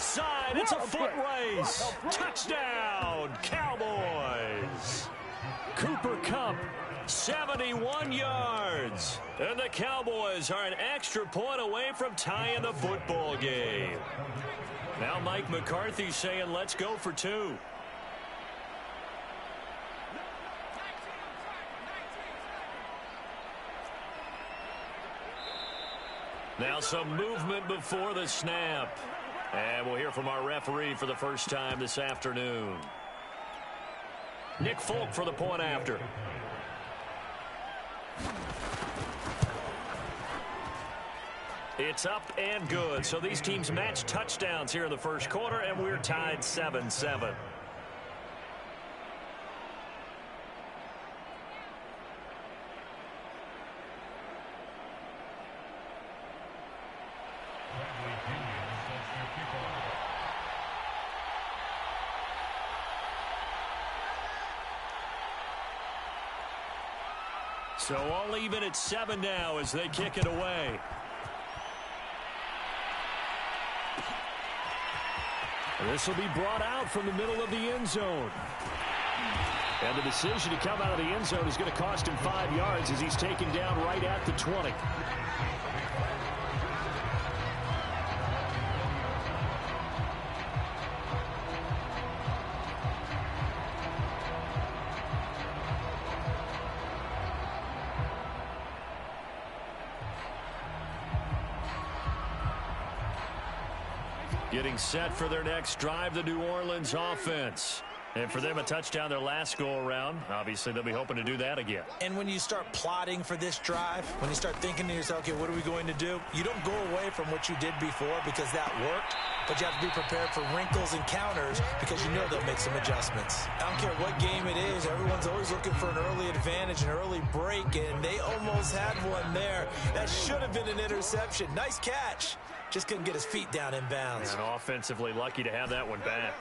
side. It's a foot race. Touchdown, Cowboys. Cooper Kupp, 71 yards. And the Cowboys are an extra point away from tying the football game. Now Mike McCarthy saying, let's go for two. Now some movement before the snap. And we'll hear from our referee for the first time this afternoon. Nick Folk for the point after. It's up and good. So these teams match touchdowns here in the first quarter, and we're tied 7-7. So all even at 7 now as they kick it away. This will be brought out from the middle of the end zone. And the decision to come out of the end zone is going to cost him 5 yards as he's taken down right at the 20. Getting set for their next drive, the New Orleans offense. And for them, a touchdown their last go-around. Obviously, they'll be hoping to do that again. And when you start plotting for this drive, when you start thinking to yourself, okay, what are we going to do? You don't go away from what you did before because that worked, but you have to be prepared for wrinkles and counters because you know they'll make some adjustments. I don't care what game it is. Everyone's always looking for an early advantage, an early break, and they almost had one there. That should have been an interception. Nice catch. Just couldn't get his feet down in bounds. And offensively lucky to have that one back.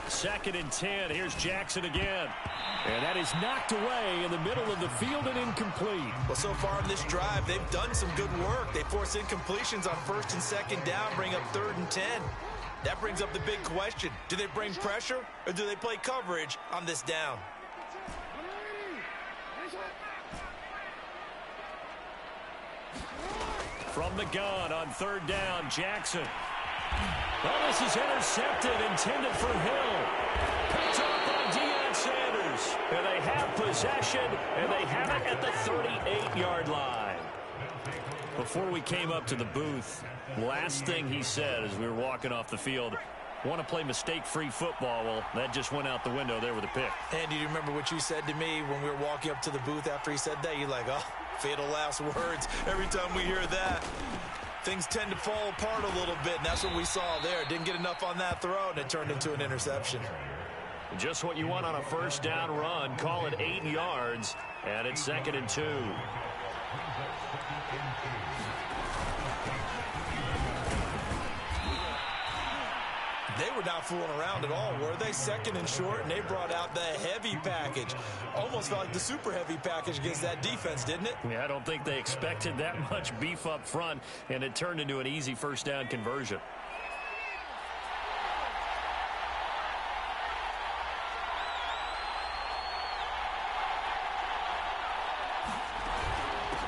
2nd and 10. Here's Jackson again. And that is knocked away in the middle of the field and incomplete. Well, so far in this drive, they've done some good work. They force incompletions on 1st and 2nd down, bring up 3rd and 10. That brings up the big question. Do they bring pressure or do they play coverage on this down? From the gun on 3rd down, Jackson. Well, this is intercepted, intended for Hill. Picked up by Deion Sanders. And they have possession, and they have it at the 38-yard line. Before we came up to the booth, last thing he said as we were walking off the field, want to play mistake-free football. Well, that just went out the window there with a pick. And do you remember what you said to me when we were walking up to the booth after he said that? You're like, oh, fatal last words. Every time we hear that, things tend to fall apart a little bit, and that's what we saw there. Didn't get enough on that throw, and it turned into an interception. Just what you want on a 1st down run. Call it 8 yards, and it's 2nd and 2. They were not fooling around at all, were they? 2nd and short, and they brought out the heavy package. Almost felt like the super heavy package against that defense, didn't it? Yeah, I don't think they expected that much beef up front, and it turned into an easy 1st down conversion.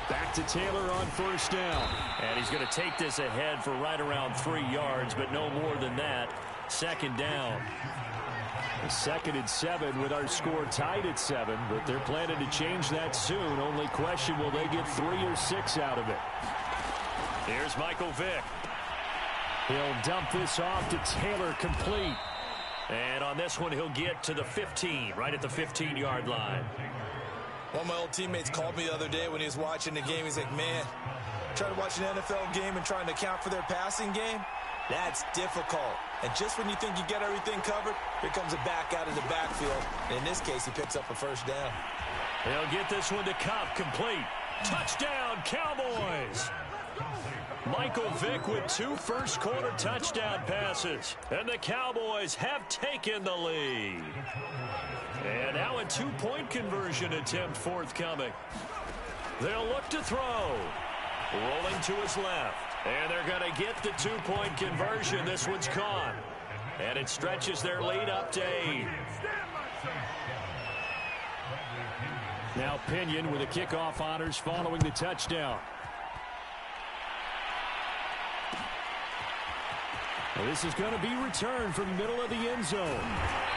Back to Taylor on 1st down. And he's going to take this ahead for right around 3 yards, but no more than that. 2nd down. 2nd and 7 with our score tied at 7, but they're planning to change that soon. Only question, will they get 3 or 6 out of it? Here's Michael Vick. He'll dump this off to Taylor, complete. And on this one, he'll get to the 15, right at the 15-yard line. One of my old teammates called me the other day when he was watching the game. He's like, man, trying to watch an NFL game and trying to account for their passing game, that's difficult. And just when you think you get everything covered, here comes a back out of the backfield. And in this case, he picks up a 1st down. They'll get this one to Kupp, complete. Touchdown, Cowboys! Michael Vick with 2 first-quarter touchdown passes. And the Cowboys have taken the lead. And now a 2-point conversion attempt forthcoming. They'll look to throw. Rolling to his left. And they're going to get the two-point conversion. This one's caught. And it stretches their lead up to 8. Now Pinion with the kickoff honors following the touchdown. Well, this is going to be returned from the middle of the end zone.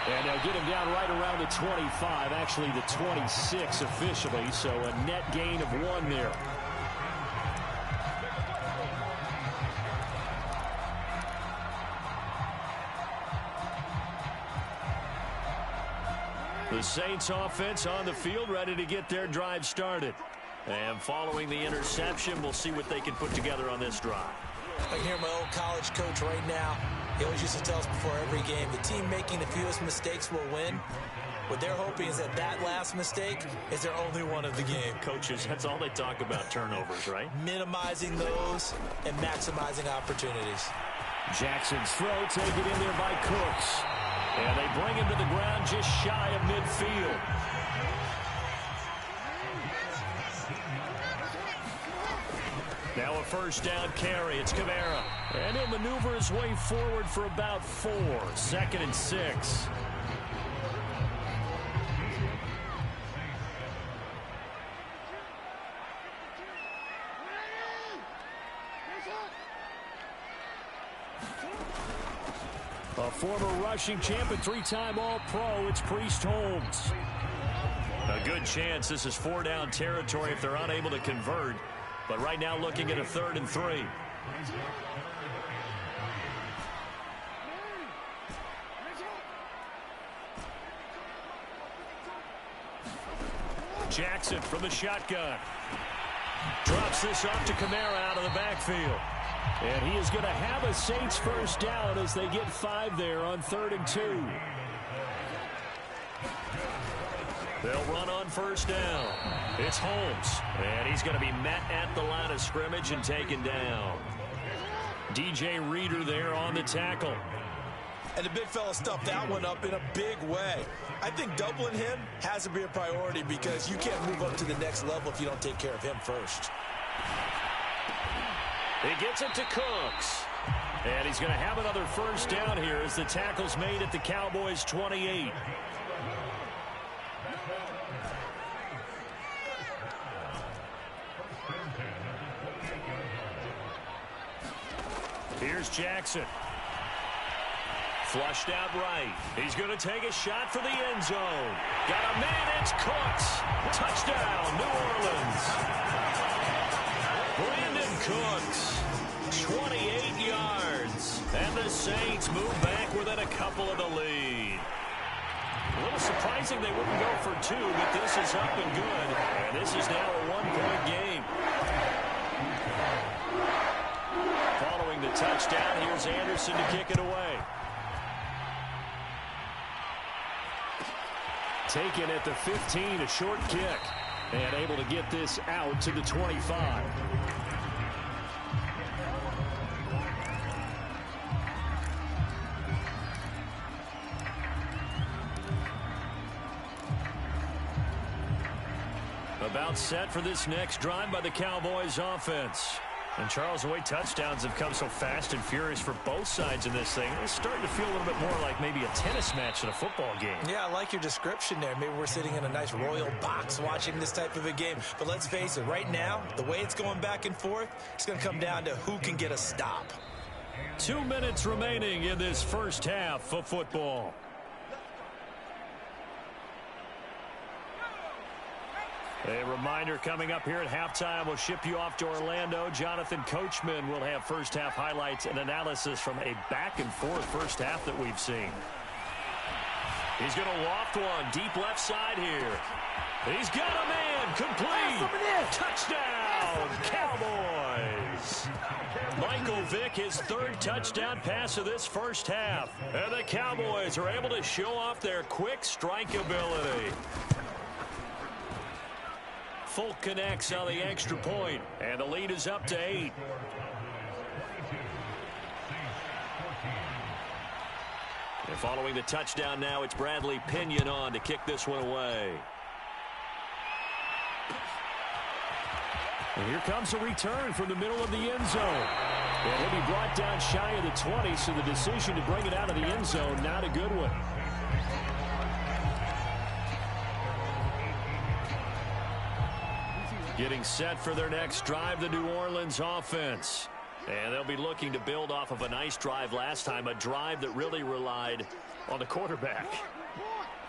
And they'll get him down right around the 25, actually the 26 officially, so a net gain of 1 there. The Saints offense on the field, ready to get their drive started. And following the interception, we'll see what they can put together on this drive. I can hear my old college coach right now. He always used to tell us before every game, the team making the fewest mistakes will win. What they're hoping is that that last mistake is their only one of the game. Coaches, that's all they talk about, turnovers, right? Minimizing those and maximizing opportunities. Jackson's throw taken in there by Cooks. And they bring him to the ground just shy of midfield. Now a first down carry. It's Kamara. And he'll maneuver his way forward for about 4. 2nd and 6. A former rushing champ and 3-time All-Pro, it's Priest Holmes. A good chance this is 4-down territory if they're unable to convert. But right now looking at a 3rd and 3. Jackson from the shotgun. Drops this off to Kamara out of the backfield. And he is going to have a Saints first down as they get 5 there on 3rd and 2. They'll run on first down. It's Holmes. And he's going to be met at the line of scrimmage and taken down. DJ Reader there on the tackle. And the big fella stuffed that one up in a big way. I think doubling him has to be a priority because you can't move up to the next level if you don't take care of him first. He gets it to Cooks. And he's going to have another first down here as the tackle's made at the Cowboys' 28. Here's Jackson. Flushed out right. He's going to take a shot for the end zone. Got a man, it's Cooks. Touchdown, New Orleans. Brandon Cooks, 28 yards. And the Saints move back within a couple of the lead. A little surprising they wouldn't go for 2, but this is up and good. And this is now a 1-point game. Following the touchdown, here's Anderson to kick it away. Taken at the 15, a short kick. And able to get this out to the 25. About set for this next drive by the Cowboys offense. And Charles, the way touchdowns have come so fast and furious for both sides in this thing, it's starting to feel a little bit more like maybe a tennis match than a football game. Yeah, I like your description there. Maybe we're sitting in a nice royal box watching this type of a game. But let's face it, right now, the way it's going back and forth, it's going to come down to who can get a stop. 2 minutes remaining in this first half of football. A reminder coming up here at halftime, we'll ship you off to Orlando. Jonathan Coachman will have first half highlights and analysis from a back and forth first half that we've seen. He's going to loft one deep left side here. He's got a man complete. Touchdown, Cowboys. Michael Vick, his 3rd touchdown pass of this first half. And the Cowboys are able to show off their quick strike ability. Folk connects on the extra point, and the lead is up to 8. And following the touchdown now, it's Bradley Pinion on to kick this one away. And here comes a return from the middle of the end zone. And he'll be brought down shy of the 20, so the decision to bring it out of the end zone, not a good one. Getting set for their next drive, the New Orleans offense. And they'll be looking to build off of a nice drive last time, a drive that really relied on the quarterback.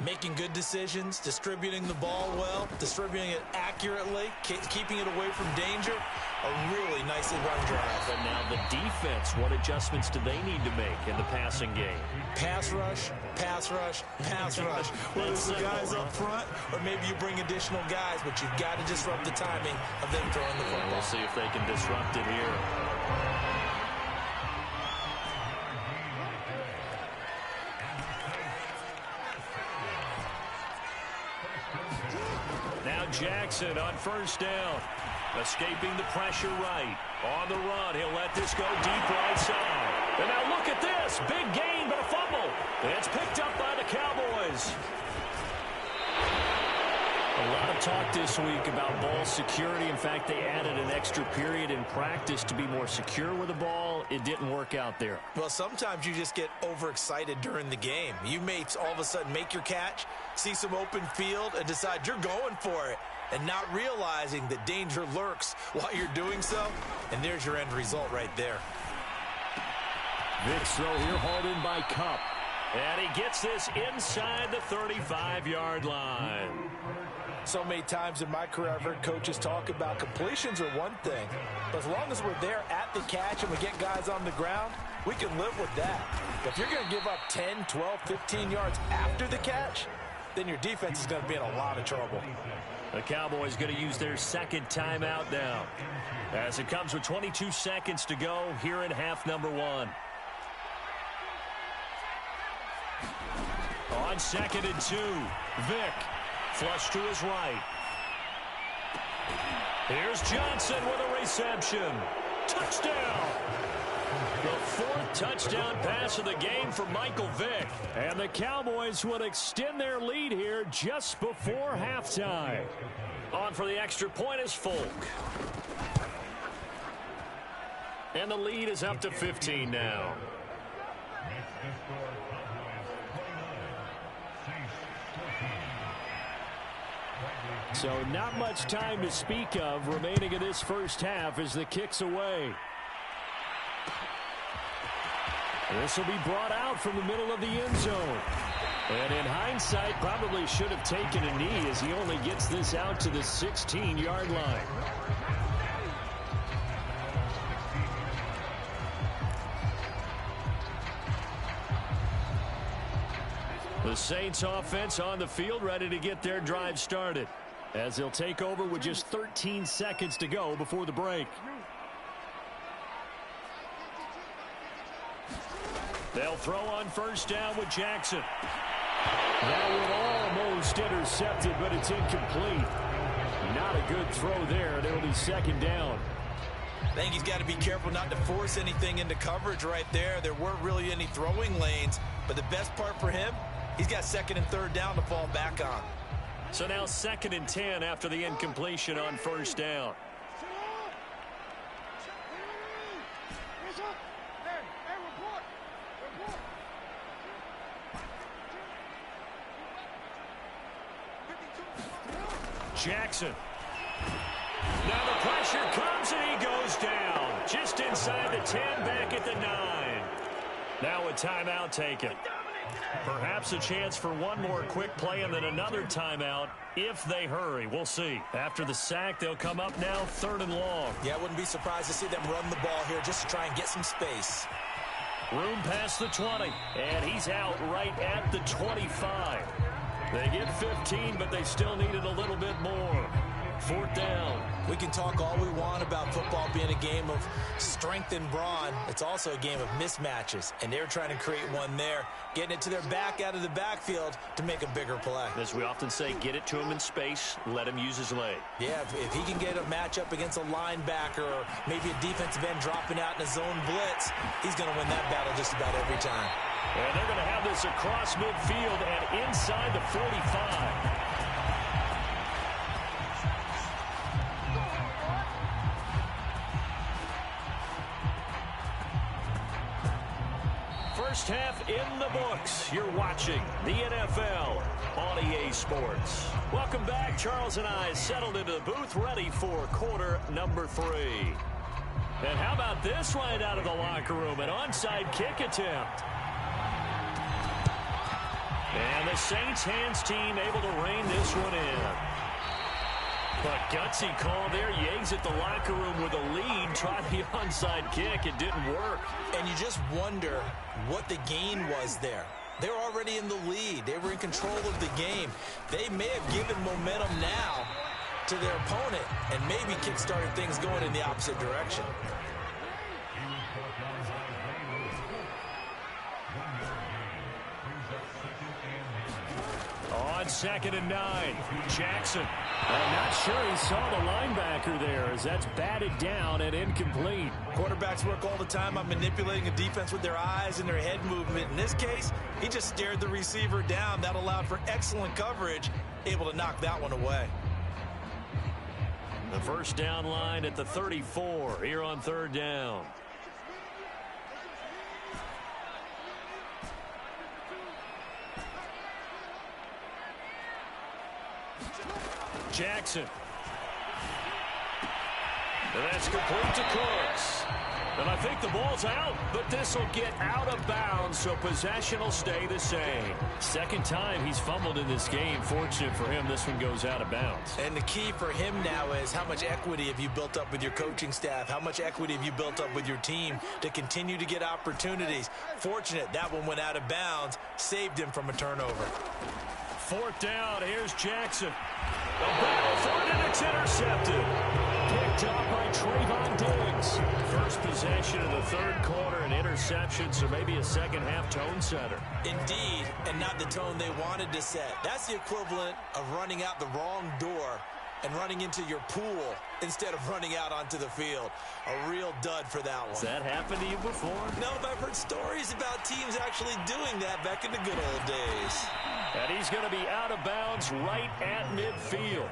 Making good decisions, distributing the ball well, distributing it accurately, keeping it away from danger. A really nicely run drive. But now the defense, what adjustments do they need to make in the passing game? Pass rush, pass rush, pass rush. Whether it's the guys up front or maybe you bring additional guys, but you've got to disrupt the timing of them throwing the football. We'll see if they can disrupt it here. Now Jackson on first down. Escaping the pressure right. On the run, he'll let this go deep right side. And now look at this. Big gain, but a fumble. It's picked up by the Cowboys. A lot of talk this week about ball security. In fact, they added an extra period in practice to be more secure with the ball. It didn't work out there. Well, sometimes you just get overexcited during the game. You may all of a sudden make your catch, see some open field, and decide you're going for it, and not realizing that danger lurks while you're doing so. And there's your end result right there. Vic's throw here hauled in by Kupp. And he gets this inside the 35-yard line. So many times in my career, I've heard coaches talk about completions are one thing, but as long as we're there at the catch and we get guys on the ground, we can live with that. But if you're going to give up 10, 12, 15 yards after the catch, then your defense is going to be in a lot of trouble. The Cowboys going to use their second timeout now, as it comes with 22 seconds to go here in half number one. On 2nd and 2, Vic. Flush to his right. Here's Johnson with a reception. Touchdown. The 4th touchdown pass of the game for Michael Vick. And the Cowboys would extend their lead here just before halftime. On for the extra point is Folk. And the lead is up to 15 now. So not much time to speak of remaining in this first half as the kick's away. This will be brought out from the middle of the end zone. And in hindsight, probably should have taken a knee as he only gets this out to the 16-yard line. The Saints offense on the field ready to get their drive started, as they'll take over with just 13 seconds to go before the break. They'll throw on first down with Jackson. That one almost intercepted, but it's incomplete. Not a good throw there, and it'll be second down. I think he's got to be careful not to force anything into coverage right there. There weren't really any throwing lanes, but the best part for him, he's got 2nd and 3rd down to fall back on. So now 2nd and 10 after the incompletion on first down. Jackson. Now the pressure comes and he goes down. Just inside the 10, back at the 9. Now a timeout taken. Perhaps a chance for one more quick play and then another timeout if they hurry. We'll see. After the sack, they'll come up now 3rd and long. Yeah, I wouldn't be surprised to see them run the ball here just to try and get some space. Room past the 20, and he's out right at the 25. They get 15, but they still needed a little bit more. 4th down. We can talk all we want about football being a game of strength and brawn. It's also a game of mismatches, and they're trying to create one there, getting it to their back out of the backfield to make a bigger play. As we often say, get it to him in space, let him use his leg. Yeah, if he can get a matchup against a linebacker or maybe a defensive end dropping out in a zone blitz, he's going to win that battle just about every time. And they're going to have this across midfield and inside the 45. first half in the books. You're watching the NFL on EA Sports. Welcome back. Charles and I settled into the booth, ready for quarter number 3. And how about this right out of the locker room? An onside kick attempt. And the Saints hands team able to rein this one in. But gutsy call there. Yates at the locker room with a lead. Tried the onside kick. It didn't work. And you just wonder what the gain was there. They're already in the lead. They were in control of the game. They may have given momentum now to their opponent and maybe kick-started things going in the opposite direction. On 2nd and 9, Jackson. I'm not sure he saw the linebacker there as that's batted down and incomplete. Quarterbacks work all the time on manipulating a defense with their eyes and their head movement. In this case, he just stared the receiver down. That allowed for excellent coverage, able to knock that one away. The first down line at the 34 here on 3rd down. Jackson. And that's complete to Cooks. And I think the ball's out, but this will get out of bounds, so possession will stay the same. Second time he's fumbled in this game. Fortunate for him, this one goes out of bounds. And the key for him now is how much equity have you built up with your coaching staff? How much equity have you built up with your team to continue to get opportunities? Fortunate that one went out of bounds, saved him from a turnover. 4th down, here's Jackson. A battle for it, and it's intercepted. Picked up by Trayvon Diggs. First possession of the 3rd quarter, an interception, so maybe a second-half tone setter. Indeed, and not the tone they wanted to set. That's the equivalent of running out the wrong door and running into your pool instead of running out onto the field. A real dud for that one. Has that happened to you before? No, but I've heard stories about teams actually doing that back in the good old days. And he's going to be out of bounds right at midfield.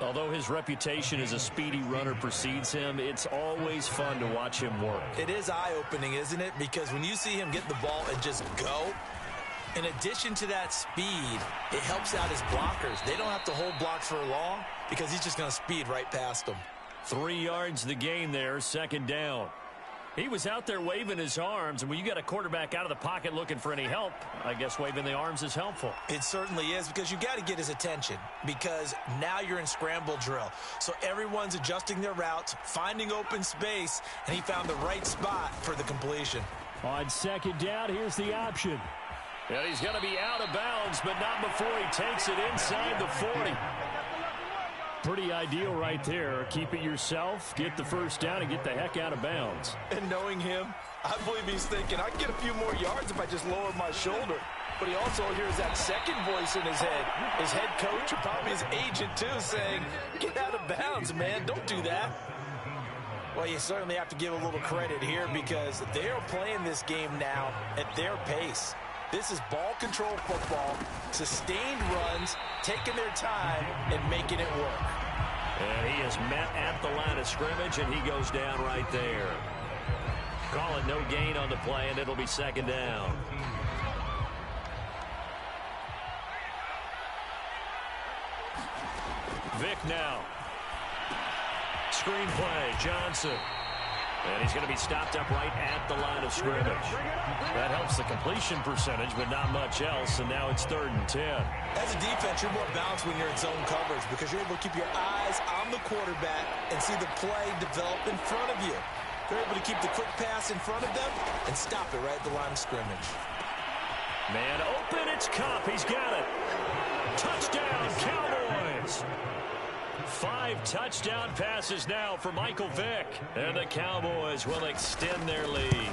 Although his reputation as a speedy runner precedes him, it's always fun to watch him work. It is eye-opening, isn't it? Because when you see him get the ball and just go, in addition to that speed, it helps out his blockers. They don't have to hold blocks for long because he's just going to speed right past them. 3 yards the gain there, 2nd down. He was out there waving his arms, and when you got a quarterback out of the pocket looking for any help, I guess waving the arms is helpful. It certainly is, because you got to get his attention, because now you're in scramble drill. So everyone's adjusting their routes, finding open space, and he found the right spot for the completion. On 2nd down, here's the option. And he's going to be out of bounds, but not before he takes it inside the 40. Pretty ideal right there. Keep it yourself, get the first down, and get the heck out of bounds. And knowing him, I believe he's thinking, I can get a few more yards if I just lower my shoulder. But he also hears that second voice in his head. His head coach, or probably his agent too, saying, get out of bounds, man. Don't do that. Well, you certainly have to give a little credit here because they're playing this game now at their pace. This is ball control football, sustained runs, taking their time, and making it work. And he is met at the line of scrimmage, and he goes down right there. Call it no gain on the play, and it'll be 2nd down. Vick now. Screen play, Johnson. And he's going to be stopped up right at the line of scrimmage. That helps the completion percentage, but not much else, and now it's 3rd and 10. As a defense, you're more balanced when you're in zone coverage because you're able to keep your eyes on the quarterback and see the play develop in front of you. They're able to keep the quick pass in front of them and stop it right at the line of scrimmage. Man open, it's Kupp. He's got it. Touchdown, Cowboys. 5 touchdown passes now for Michael Vick. And the Cowboys will extend their lead.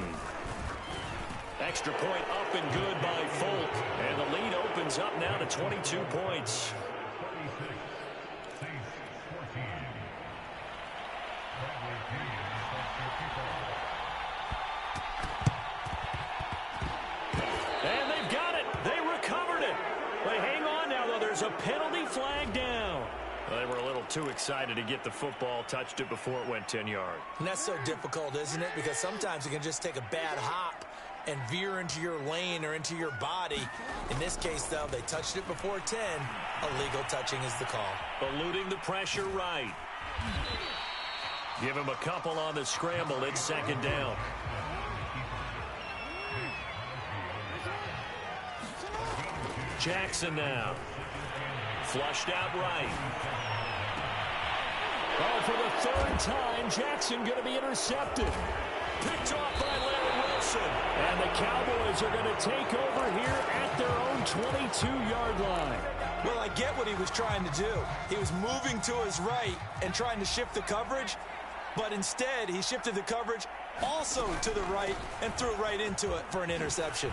Extra point up and good by Folk. And the lead opens up now to 22 points. And they've got it. They recovered it. They hang on now, though. There's a penalty flag down. They were a little too excited to get the football, touched it before it went 10 yards. And that's so difficult, isn't it? Because sometimes you can just take a bad hop and veer into your lane or into your body. In this case, though, they touched it before 10. Illegal touching is the call. Eluding the pressure right. Give him a couple on the scramble. It's second down. Jackson now. Flushed out right. Oh, for the third time, Jackson going to be intercepted. Picked off by Larry Wilson. And the Cowboys are going to take over here at their own 22-yard line. Well, I get what he was trying to do. He was moving to his right and trying to shift the coverage, but instead he shifted the coverage also to the right and threw right into it for an interception.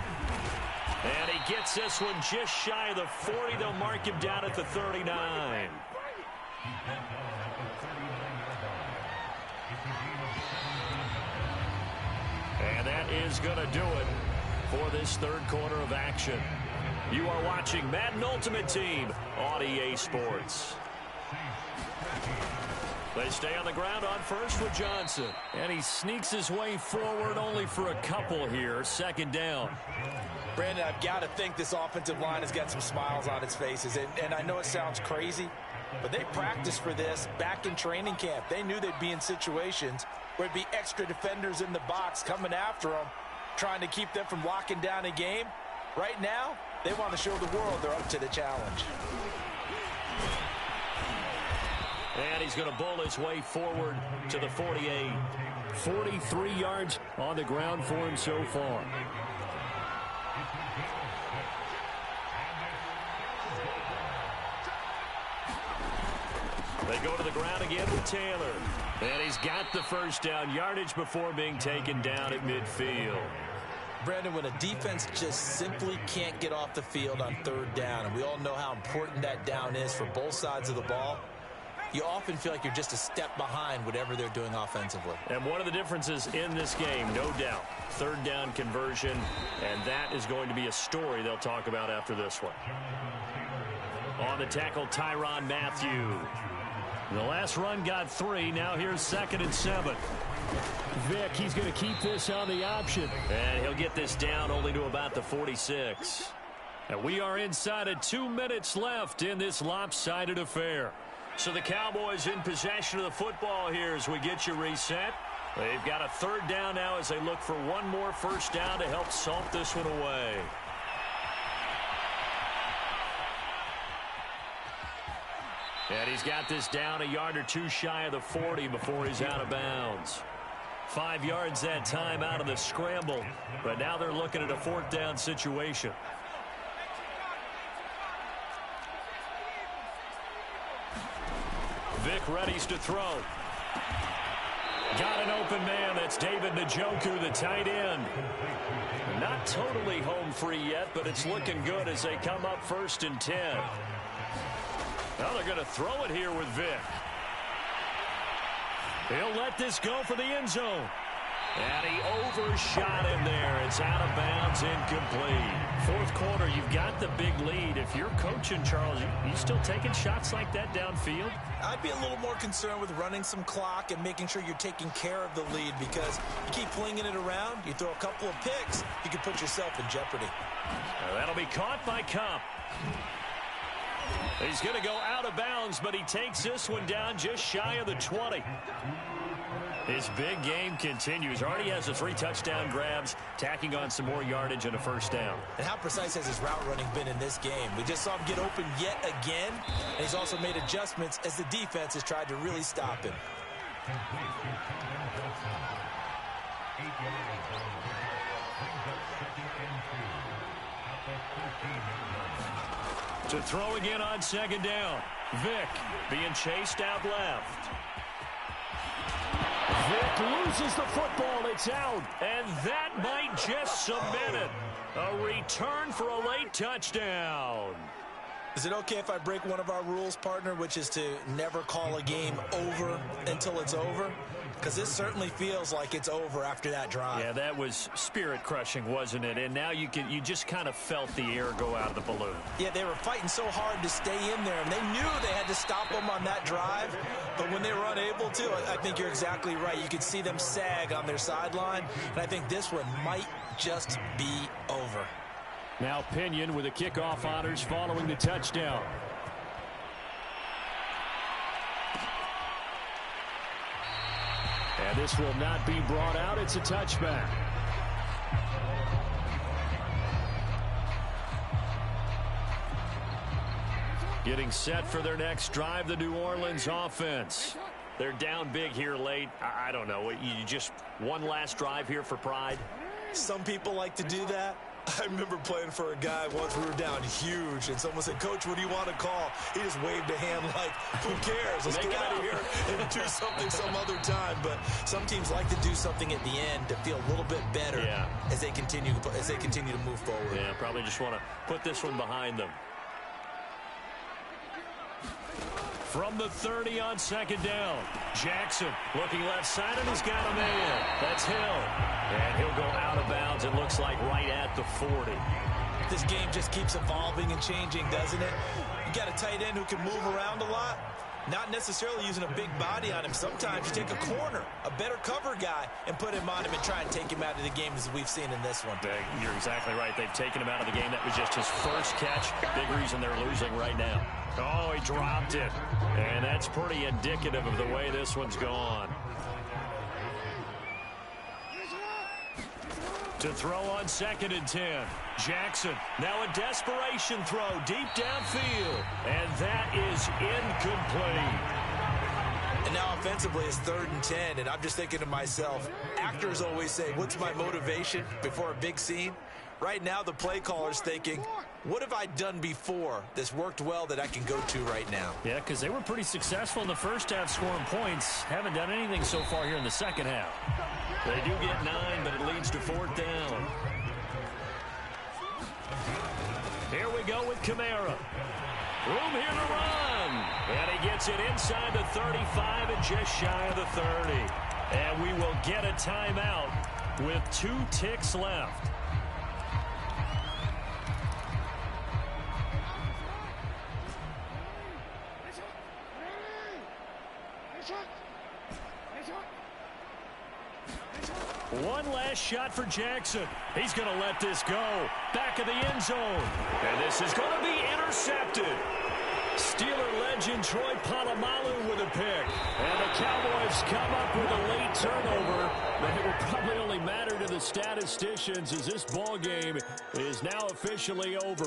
And he gets this one just shy of the 40. They'll mark him down at the 39. And that is going to do it for this third quarter of action. You are watching Madden Ultimate Team on EA Sports. They stay on the ground on first with Johnson. And he sneaks his way forward only for a couple here. Second down. Brandon, I've got to think this offensive line has got some smiles on its faces. And I know it sounds crazy, but they practiced for this back in training camp. They knew they'd be in situations where it'd be extra defenders in the box coming after them, trying to keep them from locking down a game. Right now, they want to show the world they're up to the challenge. And he's going to bull his way forward to the 48. 43 yards on the ground for him so far. They go to the ground again with Taylor. And he's got the first down yardage before being taken down at midfield. Brandon, when a defense just simply can't get off the field on third down, and we all know how important that down is for both sides of the ball, you often feel like you're just a step behind whatever they're doing offensively. And one of the differences in this game, no doubt, third down conversion, and that is going to be a story they'll talk about after this one. On the tackle, Tyrann Mathieu. The last run got 3. Now here's 2nd and 7. Vic, he's going to keep this on the option. And he'll get this down only to about the 46. And we are inside of 2 minutes left in this lopsided affair. So the Cowboys in possession of the football here as we get you reset. They've got a third down now as they look for one more first down to help salt this one away. And he's got this down a yard or two shy of the 40 before he's out of bounds. 5 yards that time out of the scramble, but now they're looking at a fourth down situation. Vic readies to throw. Got an open man. That's David Njoku, the tight end. Not totally home free yet, but it's looking good as they come up 1st and 10. Now they're going to throw it here with Vic. He'll let this go for the end zone. And he overshot him there. It's out of bounds, incomplete. Fourth quarter, you've got the big lead. If you're coaching, Charles, you still taking shots like that downfield? I'd be a little more concerned with running some clock and making sure you're taking care of the lead, because you keep flinging it around, you throw a couple of picks, you could put yourself in jeopardy. That'll be caught by Kupp. He's going to go out of bounds, but he takes this one down just shy of the 20. His big game continues. Already has the 3 touchdown grabs, tacking on some more yardage and a first down. And how precise has his route running been in this game? We just saw him get open yet again, and he's also made adjustments as the defense has tried to really stop him. To throw again on 2nd down. Vic being chased out left. Vic loses the football. It's out. And that might just cement it. A return for a late touchdown. Is it okay if I break one of our rules, partner, which is to never call a game over until it's over? Because this certainly feels like it's over after that drive. Yeah, that was spirit-crushing, wasn't it? And now you just kind of felt the air go out of the balloon. Yeah, they were fighting so hard to stay in there, and they knew they had to stop them on that drive. But when they were unable to, I think you're exactly right. You could see them sag on their sideline, and I think this one might just be over. Now Pinion with the kickoff honors following the touchdown. And this will not be brought out. It's a touchback. Getting set for their next drive, the New Orleans offense. They're down big here late. I don't know. You just one last drive here for pride? Some people like to do that. I remember playing for a guy once. We were down huge, and someone said, "Coach, what do you want to call?" He just waved a hand like, "Who cares? Let's get out of here and do something some other time." But some teams like to do something at the end to feel a little bit better as they continue to move forward. Yeah, probably just want to put this one behind them. From the 30 on second down, Jackson looking left side, and he's got a man. That's Hill. And he'll go out of bounds, it looks like, right at the 40. This game just keeps evolving and changing, doesn't it? You got a tight end who can move around a lot. Not necessarily using a big body on him. Sometimes you take a corner, a better cover guy, and put him on him and try and take him out of the game, as we've seen in this one. You're exactly right. They've taken him out of the game. That was just his first catch. Big reason they're losing right now. Oh, he dropped it. And that's pretty indicative of the way this one's gone. To throw on 2nd and 10. Jackson, now a desperation throw deep downfield. And that is incomplete. And now offensively it's 3rd and 10, and I'm just thinking to myself, actors always say, what's my motivation before a big scene? Right now the play caller's thinking, what have I done before that's worked well that I can go to right now? Yeah, because they were pretty successful in the first half scoring points. Haven't done anything so far here in the second half. They do get 9, but it leads to 4th down. Here we go with Kamara. Room here to run. And he gets it inside the 35 and just shy of the 30. And we will get a timeout with 2 ticks left. One last shot for Jackson. He's going to let this go. Back of the end zone. And this is going to be intercepted. Steeler legend Troy Polamalu with a pick. And the Cowboys come up with a late turnover. But it will probably only matter to the statisticians as this ball game is now officially over.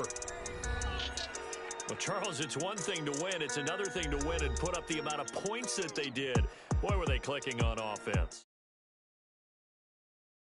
Well, Charles, it's one thing to win. It's another thing to win and put up the amount of points that they did. Boy, were they clicking on offense.